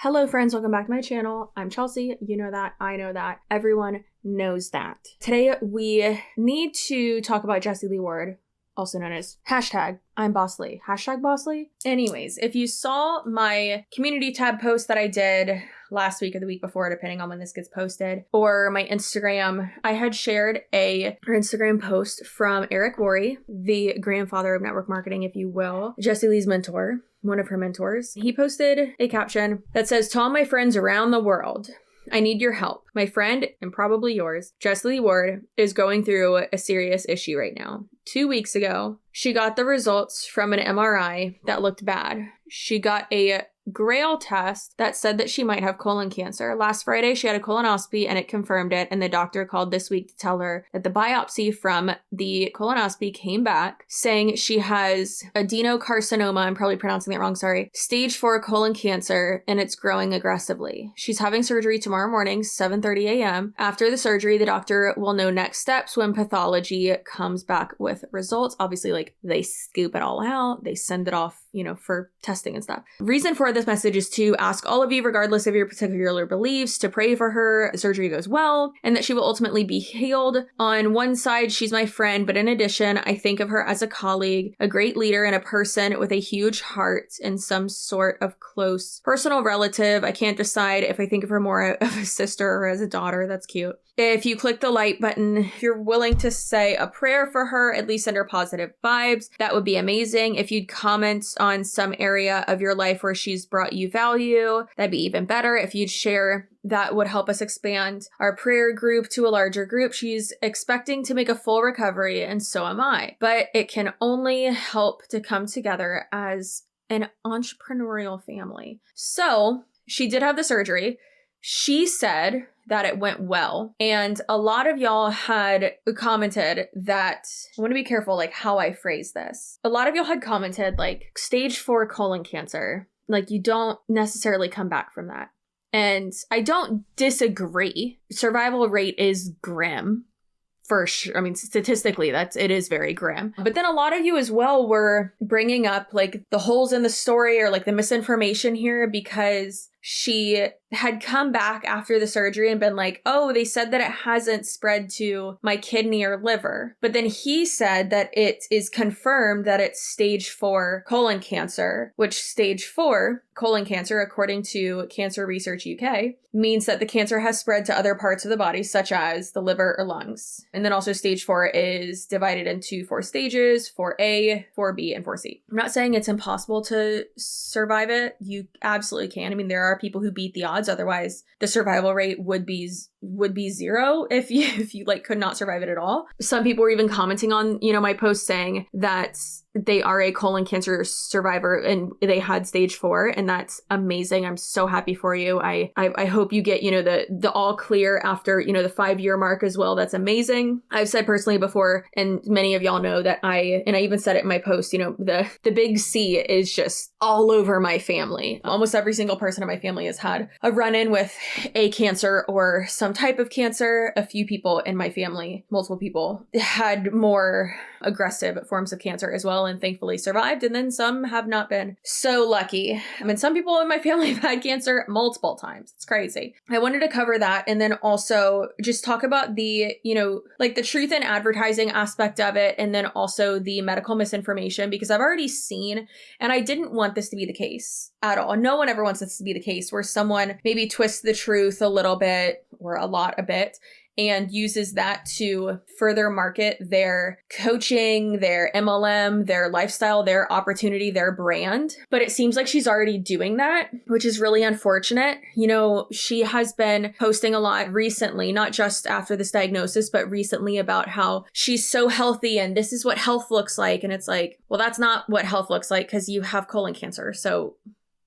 Hello friends, welcome back to my channel. I'm Chelsea. You know that, I know that, everyone knows that. Today we need to talk about Jessie Lee Ward, also known as #I'm Bossly, #Bossly. Anyways, if you saw my community tab post that I did last week or the week before, depending on when this gets posted, or my Instagram, I had shared her Instagram post from Eric Worre, the grandfather of network marketing, if you will, Jessie Lee's mentor, one of her mentors. He posted a caption that says, "To all my friends around the world, I need your help. My friend, and probably yours, Jessie Lee Ward, is going through a serious issue right now. 2 weeks ago, she got the results from an MRI that looked bad. She got a Grail test that said that she might have colon cancer. Last Friday, she had a colonoscopy and it confirmed it, and the doctor called this week to tell her that the biopsy from the colonoscopy came back saying she has adenocarcinoma, I'm probably pronouncing that wrong, sorry, stage 4 colon cancer, and it's growing aggressively. She's having surgery tomorrow morning, 7:30 a.m. After the surgery, the doctor will know next steps when pathology comes back with results." Obviously, like, they scoop it all out, they send it off, for testing and stuff. Reason for this message is to ask all of you, regardless of your particular beliefs, to pray for her, the surgery goes well, and that she will ultimately be healed. On one side, she's my friend, but in addition, I think of her as a colleague, a great leader, and a person with a huge heart and some sort of close personal relative. I can't decide if I think of her more of a sister or as a daughter. That's cute. If you click the like button, if you're willing to say a prayer for her, at least send her positive vibes, that would be amazing. If you'd comment on some area of your life where she's brought you value, that'd be even better. If you'd share, that would help us expand our prayer group to a larger group. She's expecting to make a full recovery, and so am I. But it can only help to come together as an entrepreneurial family. So she did have the surgery. She said that it went well. And a lot of y'all had commented that, I want to be careful like how I phrase this. A lot of y'all had commented like stage 4 colon cancer, like you don't necessarily come back from that. And I don't disagree. Survival rate is grim. For sure. I mean, statistically, it is very grim. But then a lot of you as well were bringing up like the holes in the story or like the misinformation here, because she had come back after the surgery and been like, oh, they said that it hasn't spread to my kidney or liver. But then he said that it is confirmed that it's stage 4 colon cancer, which stage 4 colon cancer, according to Cancer Research UK, means that the cancer has spread to other parts of the body, such as the liver or lungs. And then also stage 4 is divided into 4 stages, 4A, 4B, and 4C. I'm not saying it's impossible to survive it. You absolutely can. I mean, there are people who beat the odds. Otherwise, the survival rate would be 0 if you like could not survive it at all. Some people were even commenting on, my post saying that they are a colon cancer survivor and they had stage 4, and that's amazing. I'm so happy for you. I hope you get, the all clear after, the 5-year mark as well. That's amazing. I've said personally before, and many of y'all know that I even said it in my post, the big C is just all over my family. Almost every single person in my family has had a run-in with a cancer or some type of cancer. A few people in my family, multiple people, had more aggressive forms of cancer as well, and thankfully survived. And then some have not been so lucky. I mean, some people in my family have had cancer multiple times. It's crazy. I wanted to cover that, and then also just talk about the, like the truth in advertising aspect of it, and then also the medical misinformation, because I've already seen, and I didn't want this to be the case at all. No one ever wants this to be the case, where someone maybe twists the truth a little bit or a bit and uses that to further market their coaching, their MLM, their lifestyle, their opportunity, their brand. But it seems like she's already doing that, which is really unfortunate. She has been posting a lot recently, not just after this diagnosis, but recently, about how she's so healthy and this is what health looks like. And it's like, well, that's not what health looks like, because you have colon cancer. So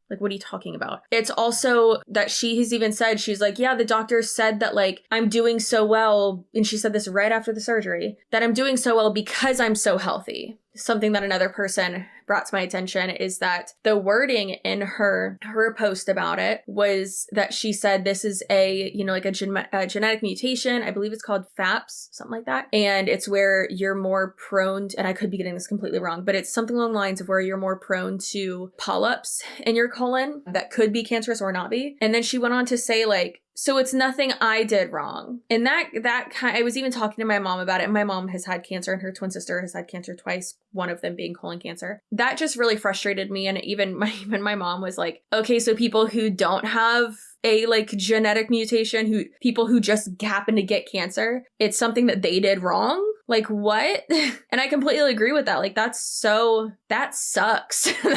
like, what are you talking about? It's also that she has even said, she's like, yeah, the doctor said that like, I'm doing so well. And she said this right after the surgery, that I'm doing so well because I'm so healthy. something that another person brought to my attention is that the wording in her post about it was that she said this is a, like a genetic mutation. I believe it's called FAPS, something like that. And it's where you're more prone to, and I could be getting this completely wrong, but it's something along the lines of where you're more prone to polyps in your colon that could be cancerous or not be. And then she went on to say like, so it's nothing I did wrong. And I was even talking to my mom about it. And my mom has had cancer and her twin sister has had cancer twice, one of them being colon cancer. That just really frustrated me. And even my mom was like, okay, so people who don't have a like genetic mutation, people who just happen to get cancer, it's something that they did wrong. Like what? And I completely agree with that. Like that sucks.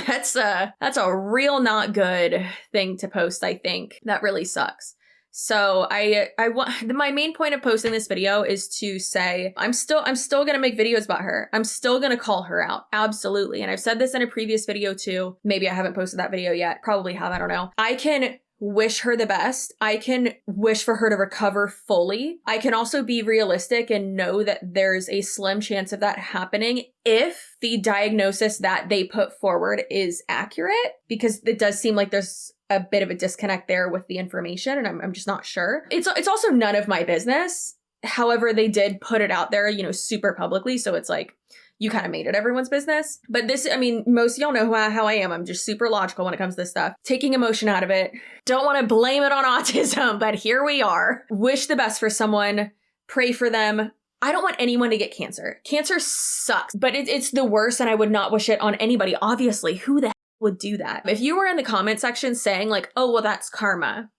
That's a real not good thing to post. I think that really sucks. So my main point of posting this video is to say, I'm still going to make videos about her. I'm still going to call her out. Absolutely. And I've said this in a previous video too. Maybe I haven't posted that video yet. Probably have. I don't know. I can wish her the best. I can wish for her to recover fully. I can also be realistic and know that there's a slim chance of that happening if the diagnosis that they put forward is accurate, because it does seem like there's a bit of a disconnect there with the information, and I'm just not sure. It's also none of my business. However, they did put it out there, super publicly, so it's like you kind of made it everyone's business. But this, most of y'all know how I am. I'm just super logical when it comes to this stuff. Taking emotion out of it. Don't want to blame it on autism, but here we are. Wish the best for someone. Pray for them. I don't want anyone to get cancer. Cancer sucks, but it's the worst, and I would not wish it on anybody. Obviously, who the hell would do that? If you were in the comment section saying like, oh, well, that's karma.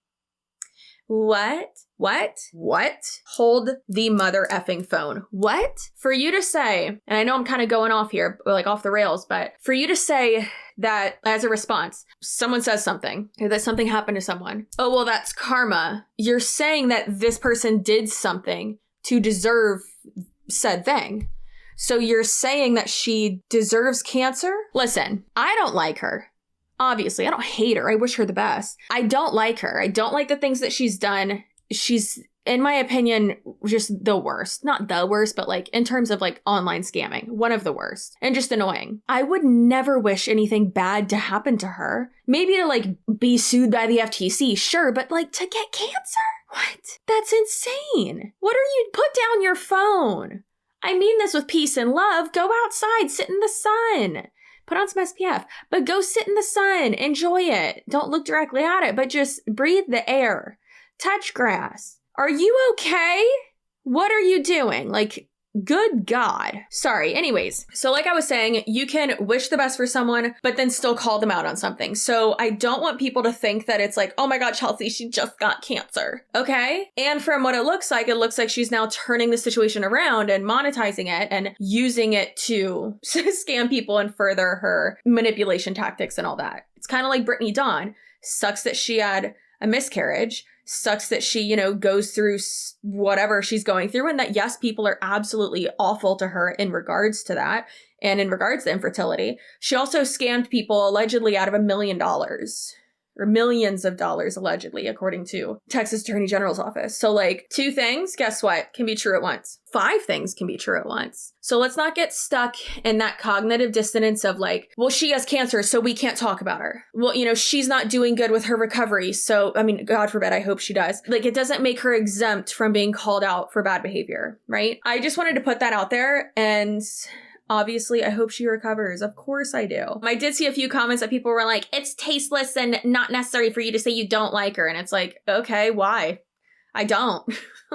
What? Hold the mother effing phone. What? For you to say, and I know I'm kind of going off here, like off the rails, but for you to say that as a response, someone says something, or that something happened to someone. Oh, well, that's karma. You're saying that this person did something to deserve said thing. So you're saying that she deserves cancer? Listen, I don't like her. Obviously, I don't hate her. I wish her the best. I don't like her. I don't like the things that she's done. She's, in my opinion, just the worst. Not the worst, but like in terms of like online scamming, one of the worst. And just annoying. I would never wish anything bad to happen to her. Maybe to like be sued by the FTC, sure, but like to get cancer? What? That's insane. What are you? Put down your phone. I mean this with peace and love. Go outside, sit in the sun. Put on some SPF, but go sit in the sun. Enjoy it. Don't look directly at it, but just breathe the air. Touch grass. Are you okay? What are you doing? Like, good God. Sorry. Anyways, so like I was saying, you can wish the best for someone, but then still call them out on something. So I don't want people to think that it's like, oh my God, Chelsea, she just got cancer. Okay. And from what it looks like she's now turning the situation around and monetizing it and using it to scam people and further her manipulation tactics and all that. It's kind of like Brittany Dawn. Sucks that she had a miscarriage. Sucks that she, goes through whatever she's going through, and that, yes, people are absolutely awful to her in regards to that and in regards to infertility. She also scammed people allegedly out of $1 million. Or millions of dollars, allegedly, according to Texas Attorney General's office. So like 2 things, guess what, can be true at once. 5 things can be true at once. So let's not get stuck in that cognitive dissonance of like, well, she has cancer, so we can't talk about her. Well, she's not doing good with her recovery. So, God forbid, I hope she does. Like, it doesn't make her exempt from being called out for bad behavior, right? I just wanted to put that out there, and obviously, I hope she recovers. Of course I do. I did see a few comments that people were like, it's tasteless and not necessary for you to say you don't like her. And it's like, okay, why? I don't.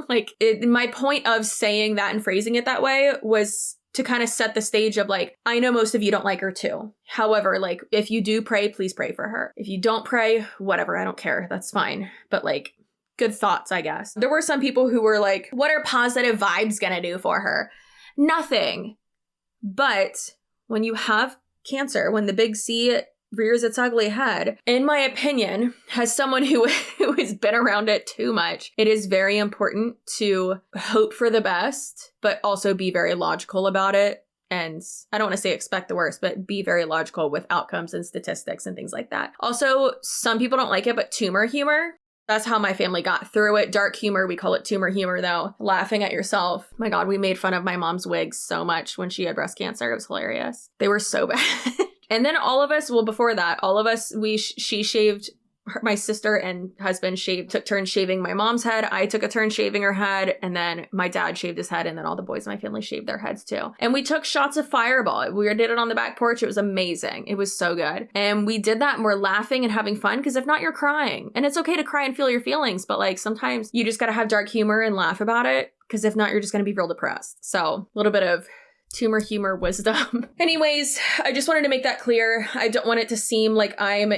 My point of saying that and phrasing it that way was to kind of set the stage of like, I know most of you don't like her too. However, like, if you do pray, please pray for her. If you don't pray, whatever, I don't care. That's fine. But like, good thoughts, I guess. There were some people who were like, what are positive vibes gonna do for her? Nothing. But when you have cancer, when the big C rears its ugly head, in my opinion, as someone who has been around it too much, it is very important to hope for the best, but also be very logical about it. And I don't want to say expect the worst, but be very logical with outcomes and statistics and things like that. Also, some people don't like it, but tumor humor. That's how my family got through it. Dark humor, we call it tumor humor though. Laughing at yourself. My God, we made fun of my mom's wigs so much when she had breast cancer. It was hilarious. They were so bad. And then all of us, well, before that, all of us, she shaved, my sister and husband took turns shaving my mom's head. I took a turn shaving her head, and then my dad shaved his head, and then all the boys in my family shaved their heads too. And we took shots of Fireball. We did it on the back porch. It was amazing. It was so good. And we did that and we're laughing and having fun, because if not, you're crying. And it's okay to cry and feel your feelings, but like sometimes you just gotta have dark humor and laugh about it, because if not, you're just gonna be real depressed. So a little bit of tumor humor wisdom. Anyways, I just wanted to make that clear. I don't want it to seem like I'm,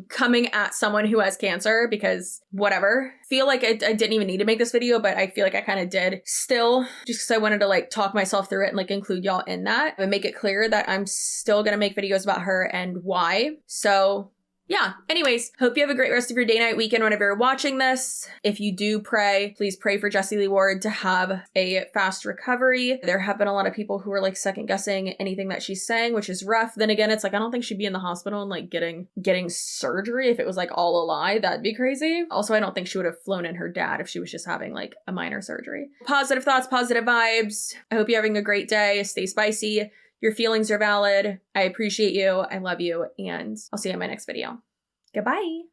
coming at someone who has cancer, because whatever. Feel like I didn't even need to make this video, but I feel like I kind of did still, just because I wanted to like talk myself through it and like include y'all in that and make it clear that I'm still gonna make videos about her and why. So yeah, anyways, hope you have a great rest of your day, night, weekend, whenever you're watching this. If you do pray, please pray for Jessie Lee Ward to have a fast recovery. There have been a lot of people who are like second guessing anything that she's saying, which is rough. Then again, it's like, I don't think she'd be in the hospital and like getting surgery. If it was like all a lie, that'd be crazy. Also, I don't think she would have flown in her dad if she was just having like a minor surgery. Positive thoughts, positive vibes. I hope you're having a great day. Stay spicy. Your feelings are valid. I appreciate you. I love you. And I'll see you in my next video. Goodbye.